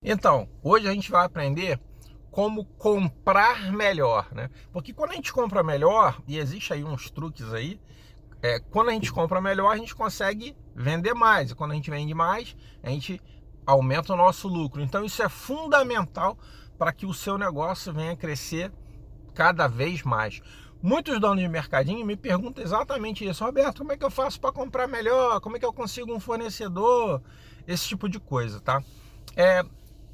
Então, hoje a gente vai aprender como comprar melhor, né? Porque quando a gente compra melhor, e existe aí uns truques aí, quando a gente compra melhor, a gente consegue vender mais. E quando a gente vende mais, a gente aumenta o nosso lucro. Então isso é fundamental para que o seu negócio venha crescer cada vez mais. Muitos donos de mercadinho me perguntam exatamente isso. Roberto, como é que eu faço para comprar melhor? Como é que eu consigo um fornecedor? Esse tipo de coisa, tá? É,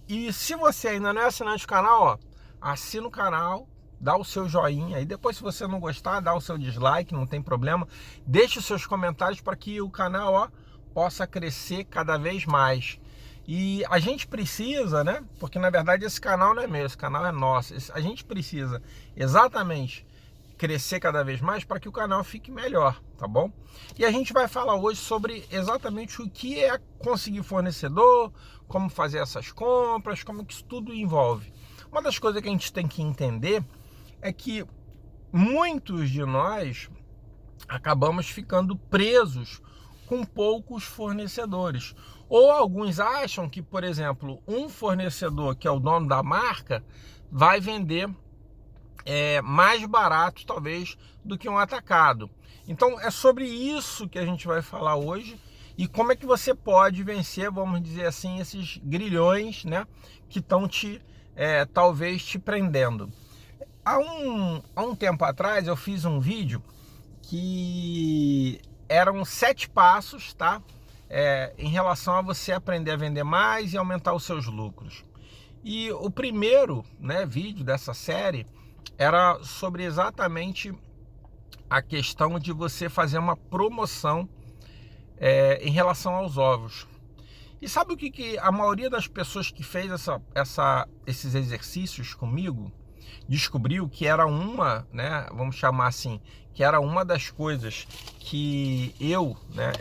e se você ainda não é assinante do canal, ó, assina o canal, dá o seu joinha, e depois se você não gostar, dá o seu dislike, não tem problema. Deixe os seus comentários para que o canal, ó, possa crescer cada vez mais. E a gente precisa, né? Porque na verdade esse canal não é meu, esse canal é nosso. A gente precisa exatamente crescer cada vez mais para que o canal fique melhor, tá bom? E a gente vai falar hoje sobre exatamente o que é conseguir fornecedor, como fazer essas compras, como que isso tudo envolve. Uma das coisas que a gente tem que entender é que muitos de nós acabamos ficando presos com poucos fornecedores. Ou alguns acham que, por exemplo, um fornecedor que é o dono da marca vai vender mais barato, talvez, do que um atacado. Então, é sobre isso que a gente vai falar hoje e como é que você pode vencer, vamos dizer assim, esses grilhões, né, que estão talvez te prendendo. Há um tempo atrás, eu fiz um vídeo que eram 7 passos, tá? Em relação a você aprender a vender mais e aumentar os seus lucros. E o primeiro, né, vídeo dessa série era sobre exatamente a questão de você fazer uma promoção em relação aos ovos. E sabe o que a maioria das pessoas que fez esses exercícios comigo descobriu que era uma, né, vamos chamar assim, que era uma das coisas que eu, né,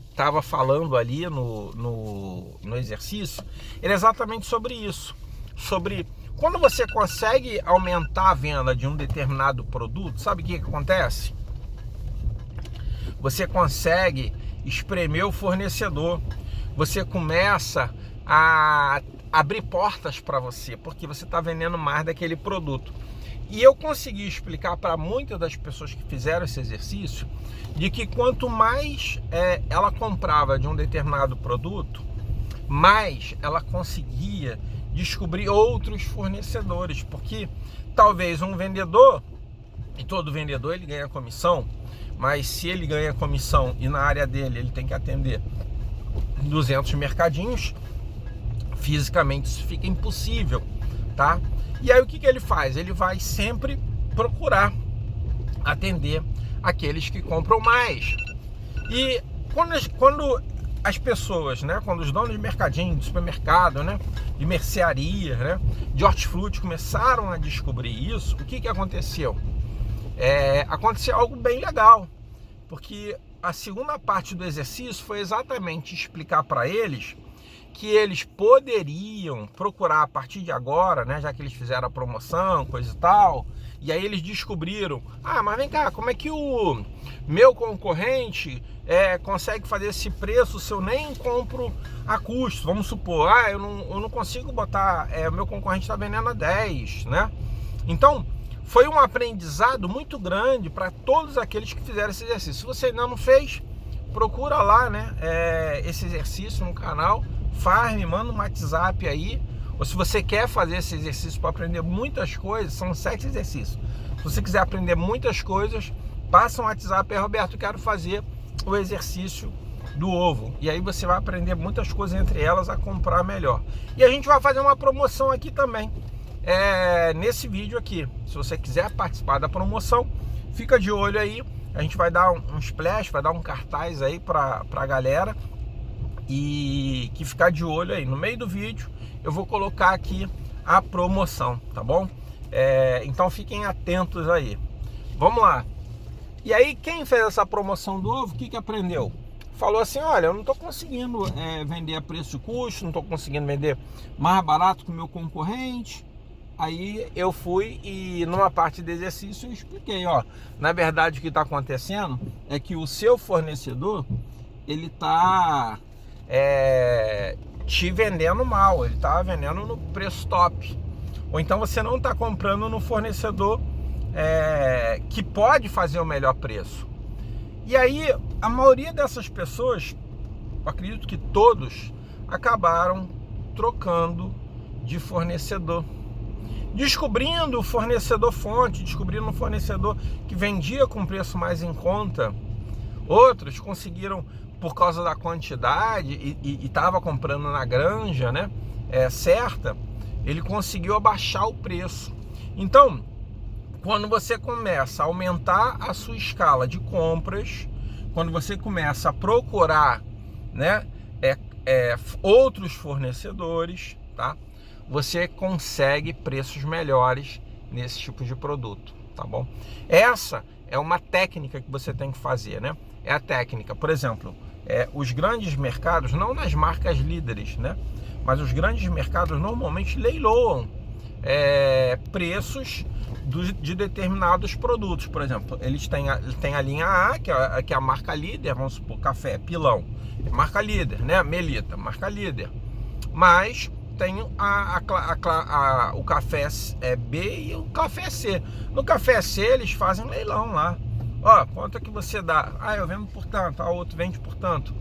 estava falando ali no exercício, era exatamente sobre isso, sobre quando você consegue aumentar a venda de um determinado produto, sabe o que acontece? Você consegue espremer o fornecedor, você começa a abrir portas para você, porque você está vendendo mais daquele produto. E eu consegui explicar para muitas das pessoas que fizeram esse exercício, de que quanto mais ela comprava de um determinado produto, mais ela conseguia descobrir outros fornecedores, porque talvez um vendedor, e todo vendedor ele ganha comissão, mas se ele ganha comissão e na área dele ele tem que atender 200 mercadinhos, fisicamente isso fica impossível, tá? E aí o que ele faz? Ele vai sempre procurar atender aqueles que compram mais. E quando as pessoas, né, quando os donos de mercadinho, de supermercado, né, de mercearia, né, de hortifruti começaram a descobrir isso, o que aconteceu? Aconteceu algo bem legal, porque a segunda parte do exercício foi exatamente explicar para eles que eles poderiam procurar a partir de agora, né, já que eles fizeram a promoção, coisa e tal, e aí eles descobriram, mas vem cá, como é que o meu concorrente consegue fazer esse preço se eu nem compro a custo? Vamos supor, eu não consigo botar, o meu concorrente está vendendo a 10, né? Então, foi um aprendizado muito grande para todos aqueles que fizeram esse exercício. Se você ainda não fez, procura lá, né, esse exercício no canal, faz, me manda um WhatsApp aí, ou se você quer fazer esse exercício para aprender muitas coisas, são 7 exercícios. Se você quiser aprender muitas coisas, passa um WhatsApp aí, Roberto, quero fazer o exercício do ovo. E aí você vai aprender muitas coisas, entre elas a comprar melhor. E a gente vai fazer uma promoção aqui também, nesse vídeo aqui. Se você quiser participar da promoção, fica de olho aí. A gente vai dar um splash, vai dar um cartaz aí pra galera, e que ficar de olho aí. No meio do vídeo eu vou colocar aqui a promoção, tá bom? Então fiquem atentos aí. Vamos lá. E aí quem fez essa promoção do ovo, o que aprendeu? Falou assim, olha, eu não estou conseguindo vender a preço de custo, não estou conseguindo vender mais barato que o meu concorrente. Aí eu fui e numa parte do exercício eu expliquei, ó, na verdade o que está acontecendo é que o seu fornecedor, ele está te vendendo mal, ele está vendendo no preço top. Ou então você não está comprando no fornecedor que pode fazer o melhor preço. E aí, a maioria dessas pessoas, eu acredito que todos, acabaram trocando de fornecedor. Descobrindo o fornecedor fonte, descobrindo um fornecedor que vendia com preço mais em conta. Outros conseguiram, por causa da quantidade, e estava comprando na granja, né, certa, ele conseguiu abaixar o preço. Então, quando você começa a aumentar a sua escala de compras, quando você começa a procurar, né, outros fornecedores, tá? Você consegue preços melhores nesse tipo de produto, tá bom? Essa é uma técnica que você tem que fazer, né? É a técnica, por exemplo, os grandes mercados, não nas marcas líderes, né? Mas os grandes mercados normalmente leiloam preços de determinados produtos. Por exemplo, eles têm a linha A, que é a marca líder, vamos supor, café, pilão, marca líder, né? Melita, marca líder. Mas tem o café B e o café C. No café C eles fazem leilão lá. Ó, quanto é que você dá? Ah, eu vendo por tanto, a outro vende por tanto.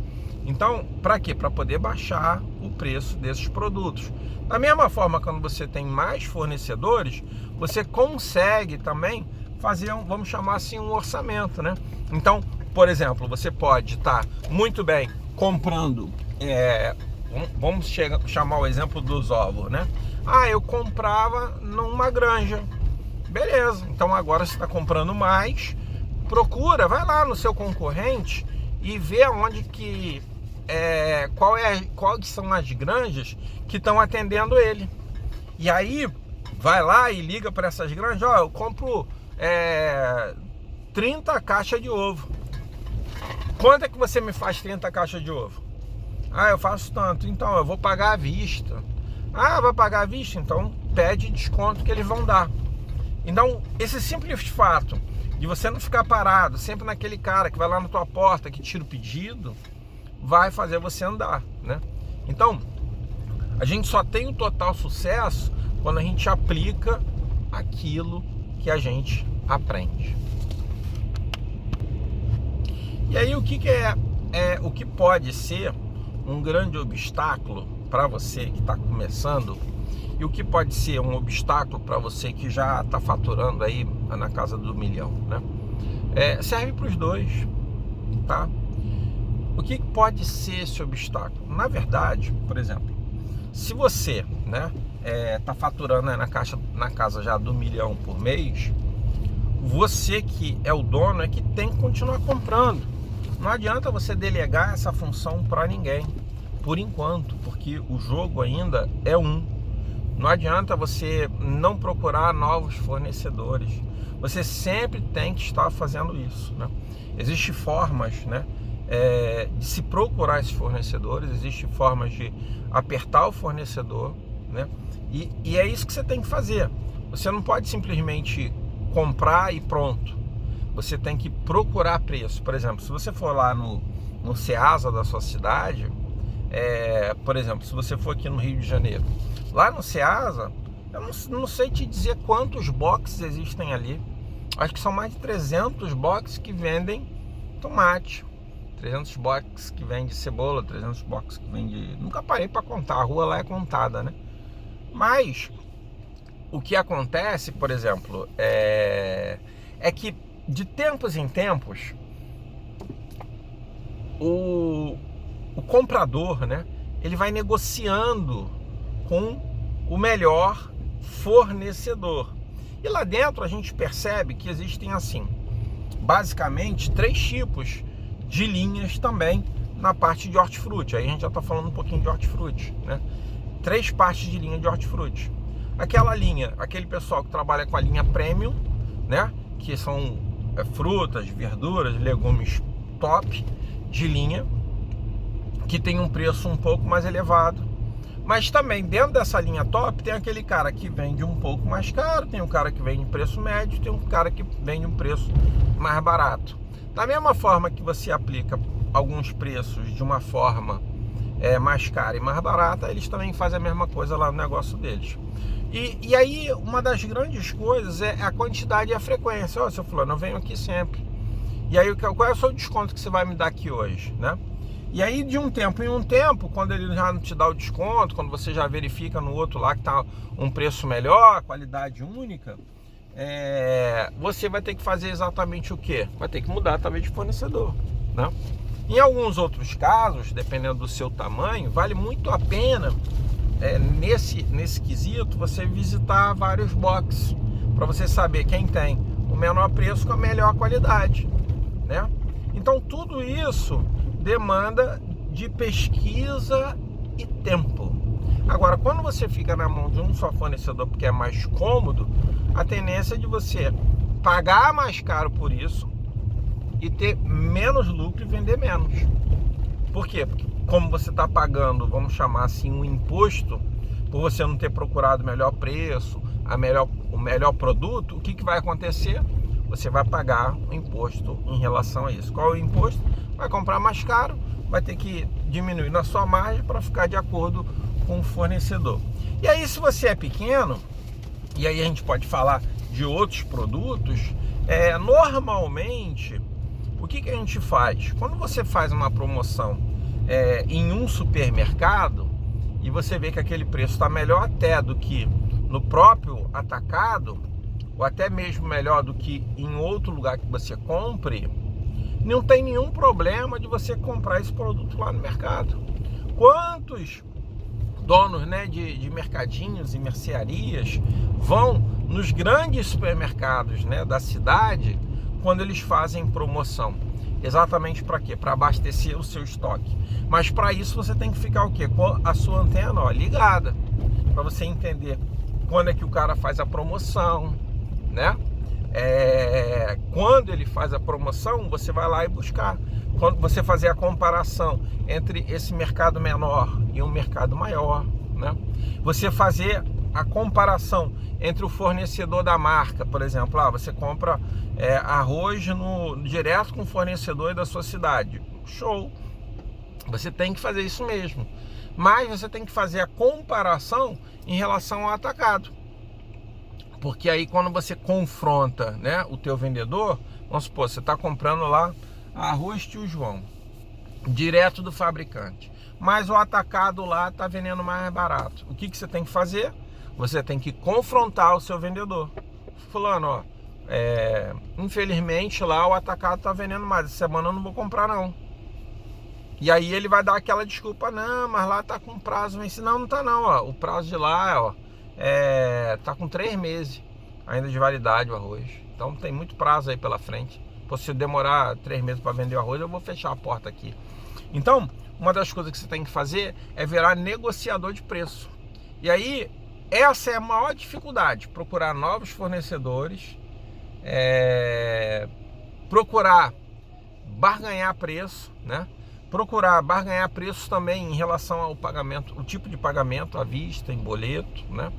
Então, para quê? Para poder baixar o preço desses produtos. Da mesma forma, quando você tem mais fornecedores, você consegue também fazer, vamos chamar assim, um orçamento, né? Então, por exemplo, você pode estar muito bem comprando, vamos chamar o exemplo dos ovos, né? Ah, eu comprava numa granja. Beleza, então agora você está comprando mais, procura, vai lá no seu concorrente e vê aonde que quais são as granjas que estão atendendo ele. E aí vai lá e liga para essas granjas, ó, eu compro 30 caixas de ovo. Quanto é que você me faz 30 caixas de ovo? Ah, eu faço tanto, então eu vou pagar à vista. Ah, vai pagar à vista? Então pede desconto que eles vão dar. Então, esse simples fato de você não ficar parado sempre naquele cara que vai lá na tua porta, que tira o pedido, vai fazer você andar, né? Então, a gente só tem o total sucesso quando a gente aplica aquilo que a gente aprende. E aí, o que o que pode ser um grande obstáculo para você que está começando, e o que pode ser um obstáculo para você que já está faturando aí na casa do 1 milhão, né? Serve para os dois, tá? O que pode ser esse obstáculo? Na verdade, por exemplo, se você, né, tá faturando aí na casa já do 1 milhão por mês, você que é o dono é que tem que continuar comprando. Não adianta você delegar essa função para ninguém, por enquanto, porque o jogo ainda é um. Não adianta você não procurar novos fornecedores. Você sempre tem que estar fazendo isso, né? Existem formas, né, de se procurar esses fornecedores, existem formas de apertar o fornecedor, né? E é isso que você tem que fazer. Você não pode simplesmente comprar e pronto. Você tem que procurar preço. Por exemplo, se você for lá no Ceasa da sua cidade, por exemplo, se você for aqui no Rio de Janeiro, lá no Ceasa, eu não sei te dizer quantos boxes existem ali. Acho que são mais de 300 boxes que vendem tomate, 300 boxes que vendem cebola, 300 boxes que vendem... Nunca parei para contar, a rua lá é contada, né? Mas o que acontece, por exemplo, é que de tempos em tempos o comprador, né, ele vai negociando com o melhor fornecedor. E lá dentro a gente percebe que existem, assim, basicamente 3 tipos de linhas também na parte de hortifruti. Aí a gente já está falando um pouquinho de hortifruti, né? 3 partes de linha de hortifruti. Aquela linha, aquele pessoal que trabalha com a linha premium, né, que são frutas, verduras, legumes top de linha, que tem um preço um pouco mais elevado. Mas também dentro dessa linha top tem aquele cara que vende um pouco mais caro, tem um cara que vende em preço médio, tem um cara que vende um preço mais barato. Da mesma forma que você aplica alguns preços de uma forma mais cara e mais barata, eles também fazem a mesma coisa lá no negócio deles. E aí, uma das grandes coisas é a quantidade e a frequência. Ó, seu fulano, eu venho aqui sempre. E aí, qual é o seu desconto que você vai me dar aqui hoje, né? E aí, de um tempo em um tempo, quando ele já não te dá o desconto, quando você já verifica no outro lá que tá um preço melhor, qualidade única, você vai ter que fazer exatamente o quê? Vai ter que mudar talvez de fornecedor, né? Em alguns outros casos, dependendo do seu tamanho, vale muito a pena, nesse quesito, você visitar vários boxes, para você saber quem tem o menor preço com a melhor qualidade, né? Então tudo isso demanda de pesquisa e tempo. Agora, quando você fica na mão de um só fornecedor porque é mais cômodo, a tendência é de você pagar mais caro por isso e ter menos lucro e vender menos. Por quê? Porque como você está pagando, vamos chamar assim, um imposto, por você não ter procurado o melhor preço, o melhor produto, o que vai acontecer? Você vai pagar um imposto em relação a isso. Qual é o imposto? Vai comprar mais caro, vai ter que diminuir na sua margem para ficar de acordo com o fornecedor. E aí, se você é pequeno, e aí a gente pode falar de outros produtos, normalmente, o que a gente faz? Quando você faz uma promoção em um supermercado, e você vê que aquele preço está melhor até do que no próprio atacado, ou até mesmo melhor do que em outro lugar que você compre, não tem nenhum problema de você comprar esse produto lá no mercado. Quantos donos, né, de mercadinhos e mercearias vão nos grandes supermercados, né, da cidade quando eles fazem promoção? Exatamente para quê? Para abastecer o seu estoque. Mas para isso você tem que ficar o quê? Com a sua antena ligada, para você entender quando é que o cara faz a promoção, né? Quando ele faz a promoção, você vai lá e buscar. Quando você fazer a comparação entre esse mercado menor e um mercado maior, né? Você fazer a comparação entre o fornecedor da marca, por exemplo, você compra arroz direto com o fornecedor da sua cidade. Show! Você tem que fazer isso mesmo. Mas você tem que fazer a comparação em relação ao atacado. Porque aí quando você confronta, né, o teu vendedor, vamos supor, você está comprando lá arroz Tio João, direto do fabricante, mas o atacado lá está vendendo mais barato. O que você tem que fazer? Você tem que confrontar o seu vendedor. Fulano, infelizmente lá o atacado está vendendo mais, essa semana eu não vou comprar não. E aí ele vai dar aquela desculpa, não, mas lá tá com prazo vencido. Não tá não, ó. O prazo de lá, tá com 3 meses ainda de validade o arroz. Então tem muito prazo aí pela frente. Se eu demorar 3 meses para vender o arroz, eu vou fechar a porta aqui. Então, uma das coisas que você tem que fazer é virar negociador de preço. E aí, essa é a maior dificuldade, procurar novos fornecedores, procurar barganhar preço, né? Procurar barganhar preços também em relação ao pagamento, o tipo de pagamento à vista, em boleto, né?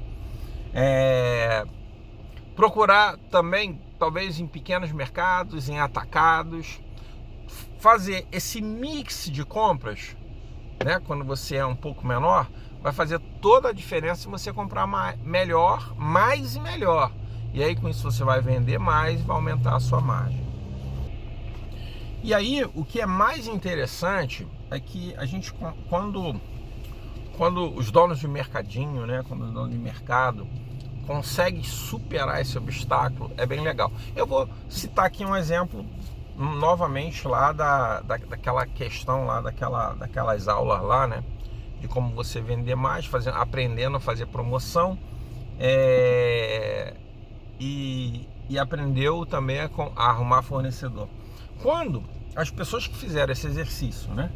Procurar também, talvez em pequenos mercados, em atacados, fazer esse mix de compras, né? Quando você é um pouco menor, vai fazer toda a diferença se você comprar melhor, mais e melhor. E aí com isso você vai vender mais e vai aumentar a sua margem. E aí, o que é mais interessante é que a gente, quando os donos de mercadinho, né, quando os donos de mercado conseguem superar esse obstáculo, é bem legal. Eu vou citar aqui um exemplo, novamente, lá daquela questão lá, daquelas aulas lá, né, de como você vender mais, aprendendo a fazer promoção, e aprendeu também a arrumar fornecedor. Quando as pessoas que fizeram esse exercício, né,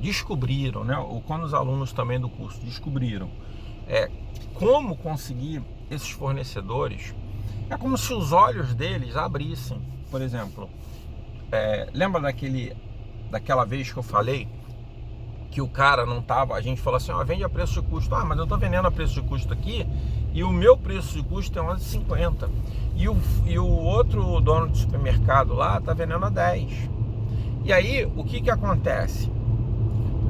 descobriram, né, ou quando os alunos também do curso descobriram como conseguir esses fornecedores, é como se os olhos deles abrissem. Por exemplo, lembra daquela vez que eu falei que o cara não tava, a gente falou assim, vende a preço de custo. Mas eu tô vendendo a preço de custo aqui e o meu preço de custo é 11,50 e o outro dono de supermercado lá tá vendendo a 10. E aí o que acontece?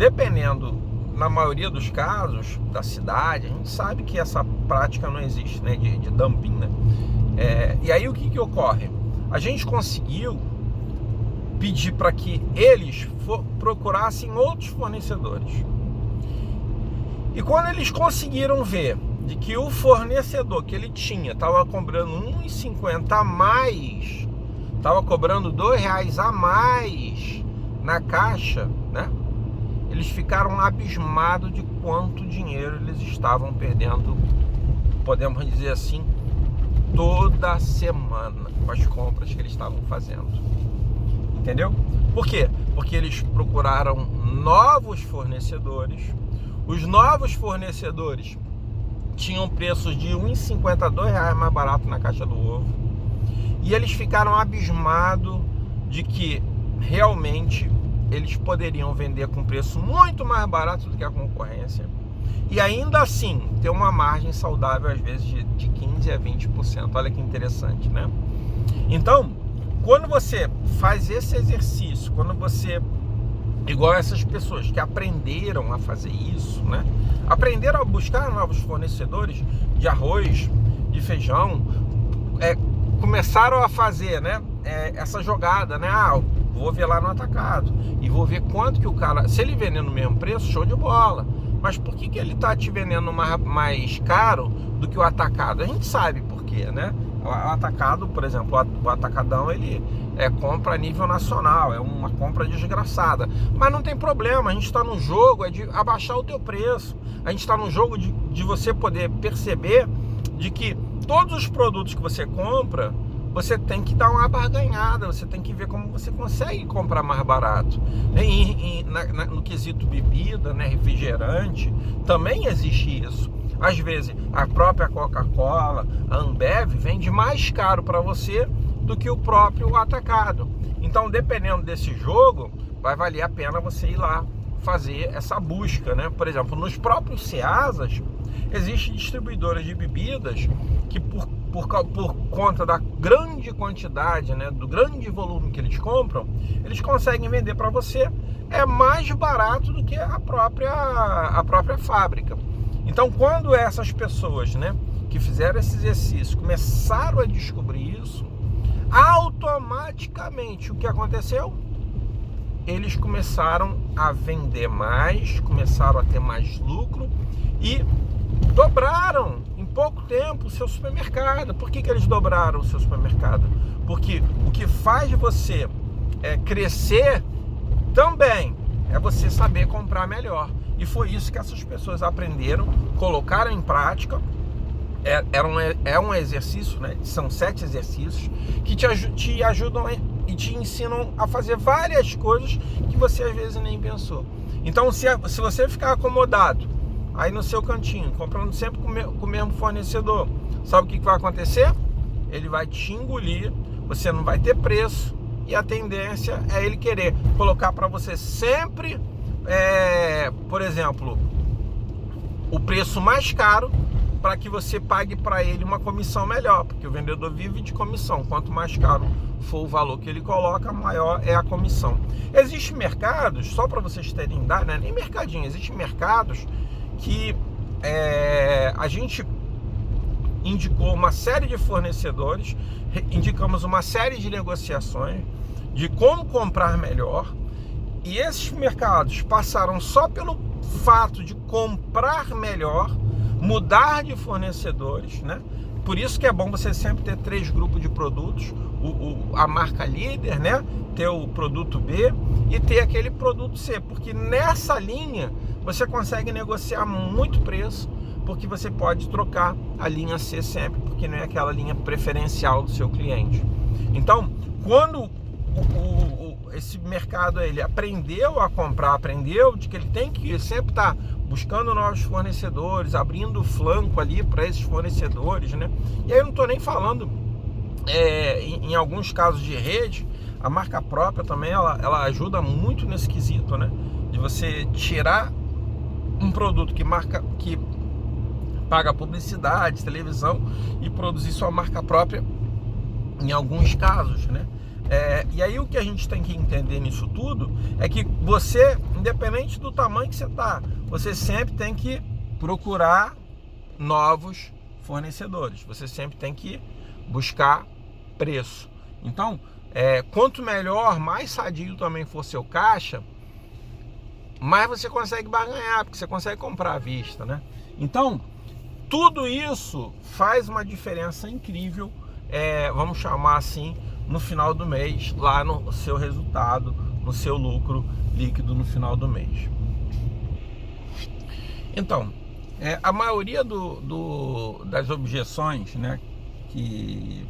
dependendo, na maioria dos casos da cidade, a gente sabe que essa prática não existe, né, de dumping, né? E aí o que ocorre? A gente conseguiu pedir para que eles procurassem outros fornecedores. E quando eles conseguiram ver de que o fornecedor que ele tinha estava cobrando R$1,50 a mais, estava cobrando R$2 a mais na caixa, né? Eles ficaram abismados de quanto dinheiro eles estavam perdendo, podemos dizer assim, toda semana com as compras que eles estavam fazendo. Entendeu? Por quê? Porque eles procuraram novos fornecedores. Os novos fornecedores tinham preços de R$1,50 a R$2 mais barato na caixa do ovo. E eles ficaram abismados de que realmente eles poderiam vender com preço muito mais barato do que a concorrência. E ainda assim, ter uma margem saudável, às vezes, de 15% a 20%. Olha que interessante, né? Então, quando você faz esse exercício, quando você, igual essas pessoas que aprenderam a fazer isso, né? Aprenderam a buscar novos fornecedores de arroz, de feijão, começaram a fazer, né? Essa jogada, né? Vou ver lá no atacado e vou ver quanto que o cara, se ele vender no mesmo preço, show de bola. Mas por que ele tá te vendendo mais caro do que o atacado? A gente sabe por quê, né? O atacado, por exemplo, o atacadão, ele compra a nível nacional, é uma compra desgraçada. Mas não tem problema, a gente está no jogo de abaixar o teu preço. A gente está no jogo de você poder perceber de que todos os produtos que você compra, você tem que dar uma barganhada, você tem que ver como você consegue comprar mais barato. No quesito bebida, né, refrigerante, também existe isso. Às vezes a própria Coca-Cola, a Ambev, vende mais caro para você do que o próprio atacado. Então, dependendo desse jogo, vai valer a pena você ir lá fazer essa busca, né? Por exemplo, nos próprios Ceasas, existem distribuidoras de bebidas que por conta da grande quantidade, né, do grande volume que eles compram, eles conseguem vender para você mais barato do que a própria fábrica. Então, quando essas pessoas, né, que fizeram esse exercício começaram a descobrir isso, automaticamente o que aconteceu? Eles começaram a vender mais, começaram a ter mais lucro e dobraram em pouco tempo o seu supermercado. Por que eles dobraram o seu supermercado? Porque o que faz você crescer também é você saber comprar melhor. E foi isso que essas pessoas aprenderam, colocaram em prática. É um exercício, né? São 7 exercícios que te ajudam e te ensinam a fazer várias coisas que você às vezes nem pensou. Então, se você ficar acomodado aí no seu cantinho, comprando sempre com o mesmo fornecedor, sabe o que vai acontecer? Ele vai te engolir, você não vai ter preço e a tendência é ele querer colocar para você sempre, por exemplo, o preço mais caro para que você pague para ele uma comissão melhor, porque o vendedor vive de comissão. Quanto mais caro for o valor que ele coloca, maior é a comissão. Existem mercados, só para vocês terem dado, né? Nem mercadinho, existem mercados que a gente indicou uma série de fornecedores, indicamos uma série de negociações de como comprar melhor, e esses mercados passaram só pelo fato de comprar melhor, mudar de fornecedores, né? Por isso que é bom você sempre ter 3 grupos de produtos, a marca líder, né? Ter o produto B e ter aquele produto C, porque nessa linha você consegue negociar muito preço, porque você pode trocar a linha C sempre, porque não é aquela linha preferencial do seu cliente. Então, quando esse mercado ele aprendeu a comprar, aprendeu de que ele tem que sempre estar buscando novos fornecedores, abrindo flanco ali para esses fornecedores, né? E aí eu não estou nem falando em alguns casos de rede, a marca própria também ela ajuda muito nesse quesito, né? De você tirar um produto que paga publicidade, televisão, e produzir sua marca própria em alguns casos, né? E aí o que a gente tem que entender nisso tudo é que você, independente do tamanho que você está, você sempre tem que procurar novos fornecedores. Você sempre tem que buscar preço. Então, quanto melhor, mais sadio também for seu caixa, mais você consegue barganhar, porque você consegue comprar à vista, né? Então, tudo isso faz uma diferença incrível, vamos chamar assim, no final do mês, lá no seu resultado, no seu lucro líquido no final do mês. Então, a maioria das objeções, né, que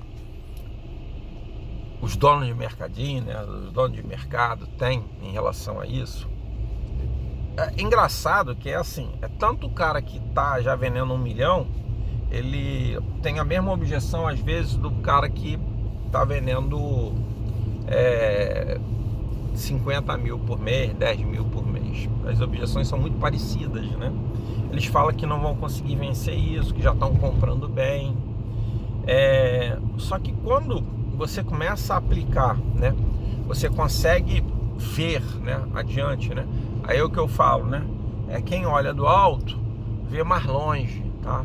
os donos de mercadinho, né, os donos de mercado têm em relação a isso, é engraçado que assim, tanto o cara que tá já vendendo 1 milhão, ele tem a mesma objeção às vezes do cara que tá vendendo 50 mil por mês, 10 mil por mês. As objeções são muito parecidas, né? Eles falam que não vão conseguir vencer isso, que já estão comprando bem. Só que quando você começa a aplicar, né, você consegue ver, né, adiante, né? Aí é o que eu falo, né? Quem olha do alto vê mais longe, tá?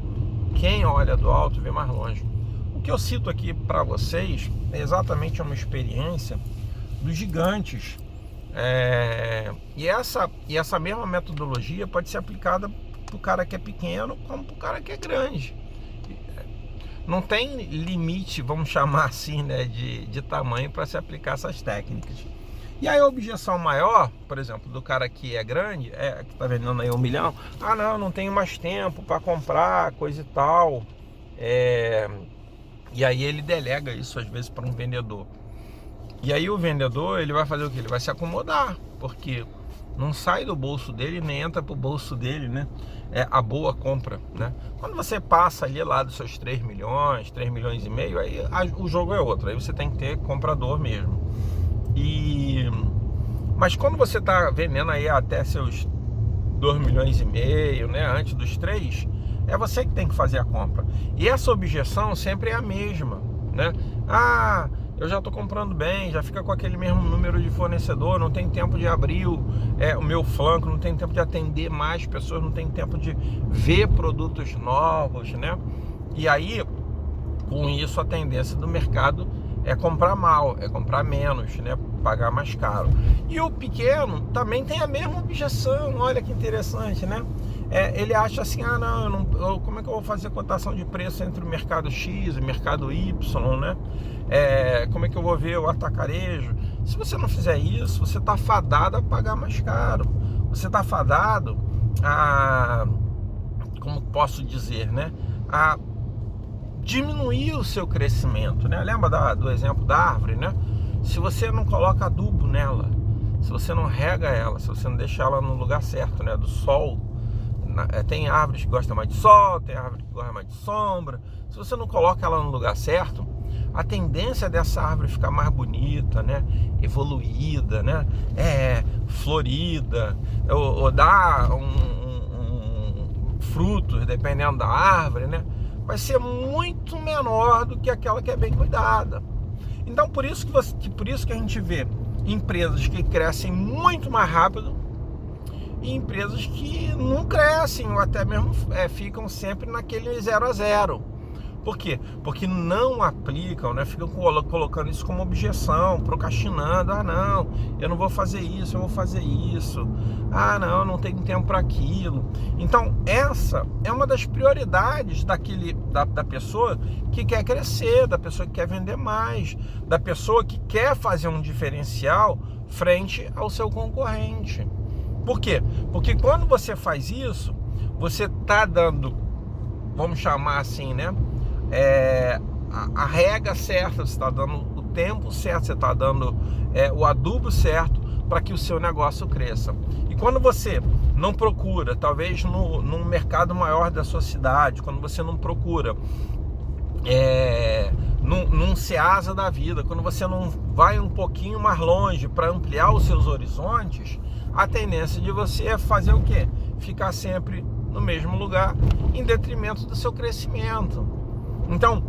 Quem olha do alto vê mais longe. O que eu cito aqui para vocês é exatamente uma experiência dos gigantes. E essa mesma metodologia pode ser aplicada para o cara que é pequeno como para o cara que é grande. Não tem limite, vamos chamar assim, né, de tamanho para se aplicar essas técnicas. E aí a objeção maior, por exemplo, do cara que é grande, que está vendendo aí 1 milhão, não tenho mais tempo para comprar, coisa e tal. E aí ele delega isso às vezes para um vendedor. E aí o vendedor, ele vai fazer o quê? Ele vai se acomodar, porque não sai do bolso dele, nem entra pro bolso dele, né? A boa compra, né? Quando você passa ali lá dos seus 3 milhões, 3 milhões e meio, aí o jogo é outro. Aí você tem que ter comprador mesmo. Mas quando você tá vendendo aí até seus 2 milhões e meio, né? Antes dos 3, é você que tem que fazer a compra. E essa objeção sempre é a mesma, né? Eu já estou comprando bem, já fica com aquele mesmo número de fornecedor, não tem tempo de abrir o meu flanco, não tem tempo de atender mais pessoas, não tem tempo de ver produtos novos, né? E aí, com isso, a tendência do mercado é comprar mal, é comprar menos, né? Pagar mais caro. E o pequeno também tem a mesma objeção, olha que interessante, né? Ele acha assim, como é que eu vou fazer cotação de preço entre o mercado X e o mercado Y, né? Como é que eu vou ver o atacarejo? Se você não fizer isso, você está fadado a pagar mais caro. Você está fadado a, como posso dizer, né? A diminuir o seu crescimento, né? Lembra do exemplo da árvore, né? Se você não coloca adubo nela, se você não rega ela, se você não deixa ela no lugar certo, né? Do sol. Tem árvores que gostam mais de sol, tem árvores que gostam mais de sombra. Se você não coloca ela no lugar certo, a tendência dessa árvore ficar mais bonita, né? Evoluída, né? Florida, ou dar frutos, dependendo da árvore, né? Vai ser muito menor do que aquela que é bem cuidada. Então, por isso que a gente vê empresas que crescem muito mais rápido e empresas que não crescem ou até mesmo ficam sempre naquele 0 a 0. Por quê? Porque não aplicam, né? Ficam colocando isso como objeção, procrastinando. Não, eu não vou fazer isso, eu vou fazer isso. Não tenho tempo para aquilo. Então, essa é uma das prioridades da pessoa que quer crescer, da pessoa que quer vender mais, da pessoa que quer fazer um diferencial frente ao seu concorrente. Por quê? Porque quando você faz isso, você está dando, vamos chamar assim, né? A rega certa, você está dando o tempo certo, você está dando o adubo certo para que o seu negócio cresça. E quando você não procura, talvez num mercado maior da sua cidade, quando você não procura num Ceasa da vida, quando você não vai um pouquinho mais longe para ampliar os seus horizontes, a tendência de você é fazer o quê? Ficar sempre no mesmo lugar, em detrimento do seu crescimento. Então,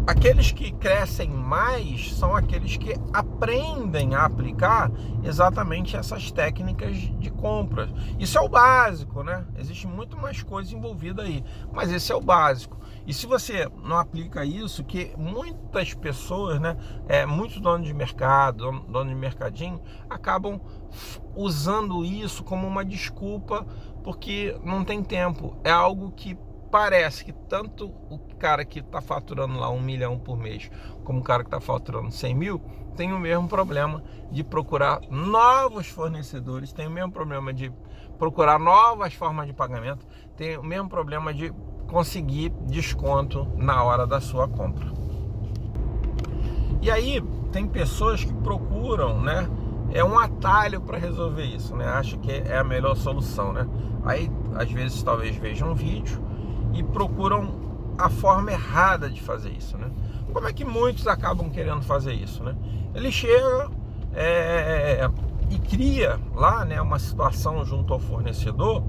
Aqueles que crescem mais são aqueles que aprendem a aplicar exatamente essas técnicas de compra. Isso é o básico, né? Existe muito mais coisa envolvida aí, mas esse é o básico. E se você não aplica isso, que muitas pessoas, né, muitos donos de mercado, donos de mercadinho, acabam usando isso como uma desculpa porque não tem tempo. É algo que parece que tanto o cara que está faturando lá 1 milhão por mês, como o cara que está faturando 100 mil, tem o mesmo problema de procurar novos fornecedores, tem o mesmo problema de procurar novas formas de pagamento, tem o mesmo problema de conseguir desconto na hora da sua compra. E aí tem pessoas que procuram, né, um atalho para resolver isso, né? Acho que é a melhor solução, né? Aí às vezes talvez vejam um vídeo e procuram a forma errada de fazer isso, né? Como é que muitos acabam querendo fazer isso, né? Ele chega e cria lá, né, uma situação junto ao fornecedor,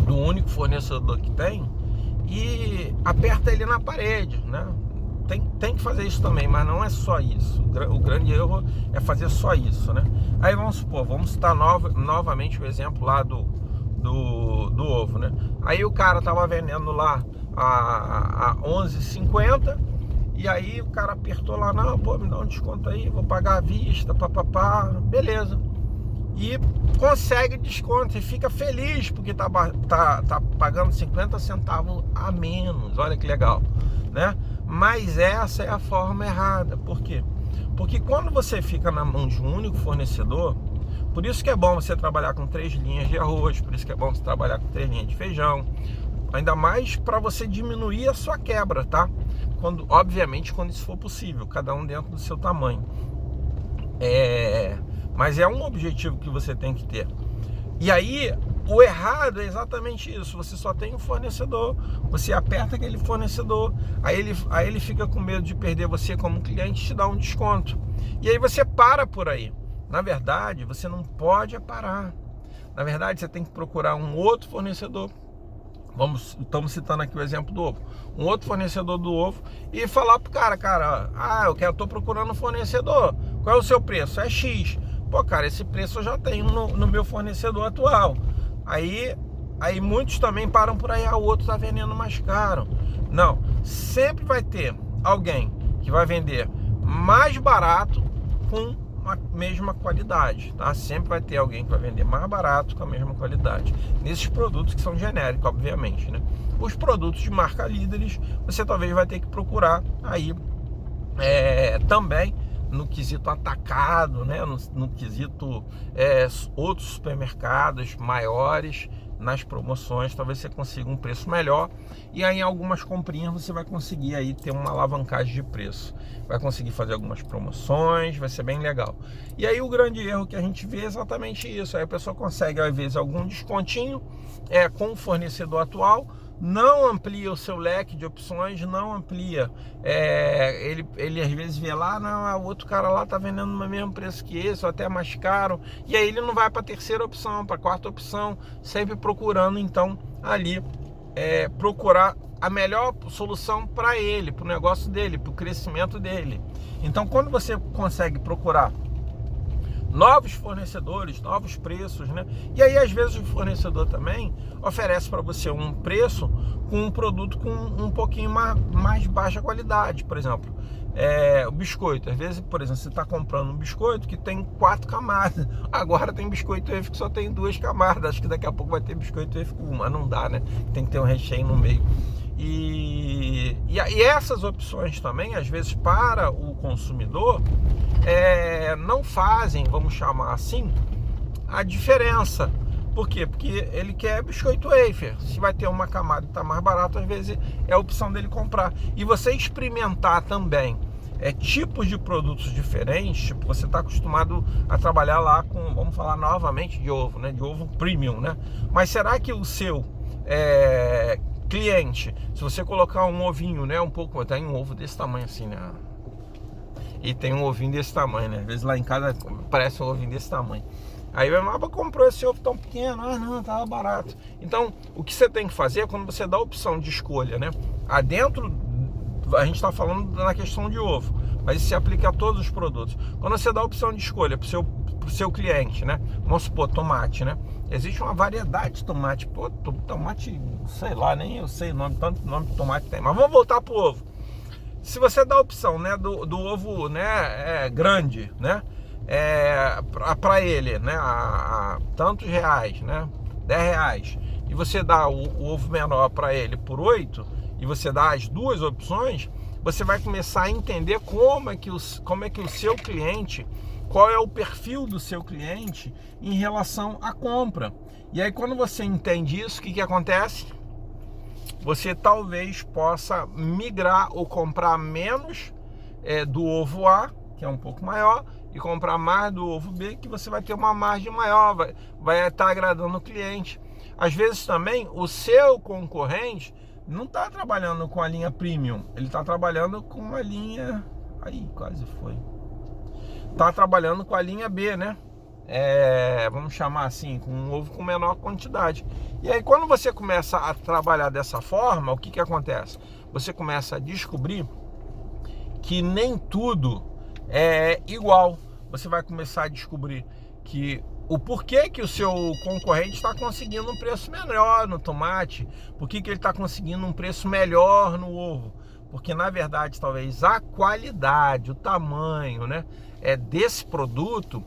do único fornecedor que tem, e aperta ele na parede, né? Tem que fazer isso também, mas não é só isso. O grande erro é fazer só isso, né? Aí vamos supor, vamos citar novamente o exemplo lá do ovo, né? Aí o cara tava vendendo lá a 11,50 e aí o cara apertou lá, não, pô, me dá um desconto aí, vou pagar à vista, papapá, beleza. E consegue desconto e fica feliz porque tá pagando 50 centavos a menos, olha que legal, né? Mas essa é a forma errada. Por quê? Porque quando você fica na mão de um único fornecedor, por isso que é bom você trabalhar com 3 linhas de arroz, por isso que é bom você trabalhar com 3 linhas de feijão, ainda mais para você diminuir a sua quebra, tá? Obviamente quando isso for possível, cada um dentro do seu tamanho. Mas é um objetivo que você tem que ter. E aí, o errado é exatamente isso. Você só tem um fornecedor, você aperta aquele fornecedor, aí ele fica com medo de perder você como cliente e te dá um desconto. E aí você para por aí. Na verdade, você não pode parar. Na verdade, você tem que procurar um outro fornecedor. Estamos citando aqui o exemplo do ovo. Um outro fornecedor do ovo e falar pro cara, eu tô procurando um fornecedor. Qual é o seu preço? É X. Pô, cara, esse preço eu já tenho no meu fornecedor atual. Aí muitos também param por aí, o outro tá vendendo mais caro. Não, sempre vai ter alguém que vai vender mais barato com a mesma qualidade, tá? Sempre vai ter alguém que vai vender mais barato com a mesma qualidade. Nesses produtos que são genéricos, obviamente, né? Os produtos de marca líderes, você talvez vai ter que procurar aí também no quesito atacado, né? No quesito outros supermercados maiores, nas promoções, talvez você consiga um preço melhor, e aí em algumas comprinhas você vai conseguir aí ter uma alavancagem de preço, vai conseguir fazer algumas promoções, vai ser bem legal. E aí o grande erro que a gente vê é exatamente isso, aí a pessoa consegue às vezes algum descontinho com o fornecedor atual, não amplia o seu leque de opções, não amplia, ele às vezes vê lá, não, o outro cara lá tá vendendo no mesmo preço que esse, ou até mais caro, e aí ele não vai para a terceira opção, para a quarta opção, sempre procurando então ali procurar a melhor solução para ele, para o negócio dele, para o crescimento dele. Então quando você consegue procurar novos fornecedores, novos preços, né? E aí às vezes o fornecedor também oferece para você um preço com um produto com um pouquinho mais baixa qualidade. Por exemplo, o biscoito, às vezes, por exemplo, você está comprando um biscoito que tem 4 camadas, agora tem biscoito wafer que só tem 2 camadas, acho que daqui a pouco vai ter biscoito wafer com uma, não dá, né? Tem que ter um recheio no meio. E essas opções também, às vezes, para o consumidor, não fazem, vamos chamar assim, a diferença. Por quê? Porque ele quer biscoito wafer. Se vai ter uma camada que está mais barato, às vezes é a opção dele comprar. E você experimentar também tipos de produtos diferentes, tipo, você está acostumado a trabalhar lá com, vamos falar novamente de ovo, né? De ovo premium, né? Mas será que o seu cliente, se você colocar um ovinho, né? Um pouco, tem um ovo desse tamanho assim, né? E tem um ovinho desse tamanho, né? Às vezes lá em casa parece um ovinho desse tamanho. Aí o Emaba comprou esse ovo tão pequeno, não, tava barato. Então, o que você tem que fazer é quando você dá a opção de escolha, né? Dentro A gente está falando na questão de ovo, mas isso se aplica a todos os produtos. Quando você dá a opção de escolha para o seu cliente, né? Vamos supor, tomate, né? Existe uma variedade de tomate. Pô, tomate, sei lá, nem eu sei o nome, tanto nome de tomate tem. Mas vamos voltar pro ovo. Se você dá a opção, né, do ovo, né, grande, né, para ele, né, a tantos reais, né, 10 reais, e você dá o ovo menor para ele por 8, e você dá as duas opções, você vai começar a entender como é que o seu cliente, qual é o perfil do seu cliente em relação à compra. E aí, quando você entende isso, o que acontece? Você talvez possa migrar ou comprar menos do ovo A, que é um pouco maior, e comprar mais do ovo B, que você vai ter uma margem maior, vai estar agradando o cliente. Às vezes também o seu concorrente não está trabalhando com a linha premium, ele está trabalhando com uma linha... Aí, quase foi. Está trabalhando com a linha B, né? Vamos chamar assim, com um ovo com menor quantidade. E aí, quando você começa a trabalhar dessa forma, o que acontece? Você começa a descobrir que nem tudo é igual. Você vai começar a descobrir que o porquê que o seu concorrente está conseguindo um preço melhor no tomate, por que ele está conseguindo um preço melhor no ovo. Porque, na verdade, talvez a qualidade, o tamanho, né, desse produto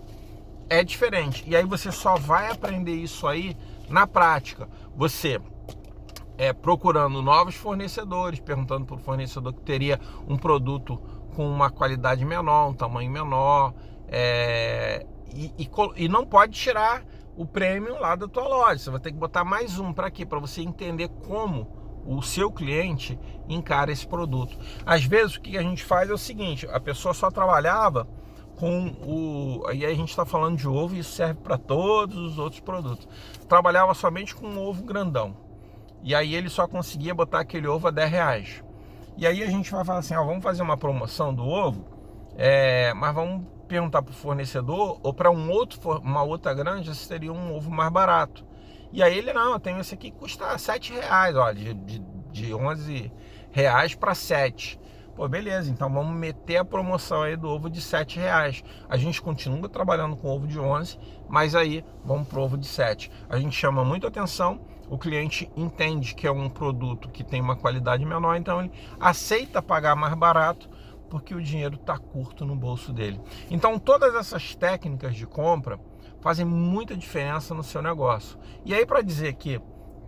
é diferente. E aí você só vai aprender isso aí na prática. Você procurando novos fornecedores, perguntando para o fornecedor que teria um produto com uma qualidade menor, um tamanho menor, e não pode tirar o premium lá da tua loja. Você vai ter que botar mais um para quê? Para você entender como o seu cliente encara esse produto. Às vezes o que a gente faz é o seguinte: a pessoa só trabalhava com aí a gente está falando de ovo, e isso serve para todos os outros produtos. Trabalhava somente com um ovo grandão, e aí ele só conseguia botar aquele ovo a 10 reais. E aí a gente vai falar assim: vamos fazer uma promoção do ovo, mas vamos perguntar para o fornecedor ou para uma outra granja se teria um ovo mais barato. E aí ele: não, eu tenho esse aqui que custa 7 reais, olha, de 11 reais para 7. Pô, beleza, então vamos meter a promoção aí do ovo de 7 reais. A gente continua trabalhando com ovo de 11, mas aí vamos pro ovo de 7. A gente chama muito atenção, o cliente entende que é um produto que tem uma qualidade menor, então ele aceita pagar mais barato, porque o dinheiro está curto no bolso dele. Então todas essas técnicas de compra fazem muita diferença no seu negócio. E aí, para dizer que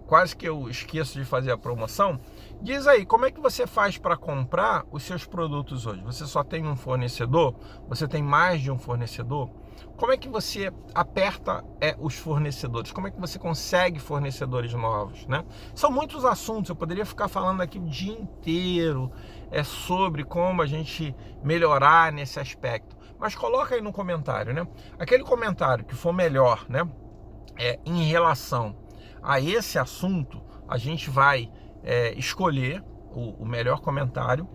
quase que eu esqueço de fazer a promoção, diz aí, como é que você faz para comprar os seus produtos hoje? Você só tem um fornecedor? Você tem mais de um fornecedor? Como é que você aperta os fornecedores? Como é que você consegue fornecedores novos, né? São muitos assuntos, eu poderia ficar falando aqui o dia inteiro sobre como a gente melhorar nesse aspecto. Mas coloca aí no comentário, né? Aquele comentário que for melhor, né? Em relação a esse assunto, a gente vai escolher o melhor comentário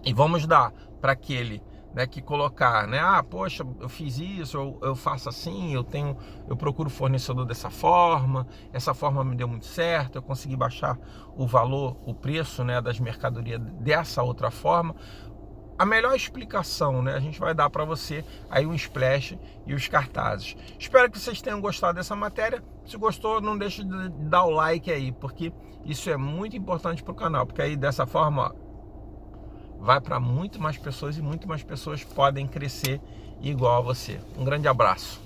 e vamos dar para aquele, né, que colocar, né? Poxa, eu fiz isso, eu faço assim, eu procuro fornecedor dessa forma, essa forma me deu muito certo, eu consegui baixar o valor, o preço, né, das mercadorias dessa outra forma. A melhor explicação, né, a gente vai dar para você aí um splash e os cartazes. Espero que vocês tenham gostado dessa matéria. Se gostou, não deixe de dar o like aí, porque isso é muito importante para o canal, porque aí dessa forma vai para muito mais pessoas e muito mais pessoas podem crescer igual a você. Um grande abraço.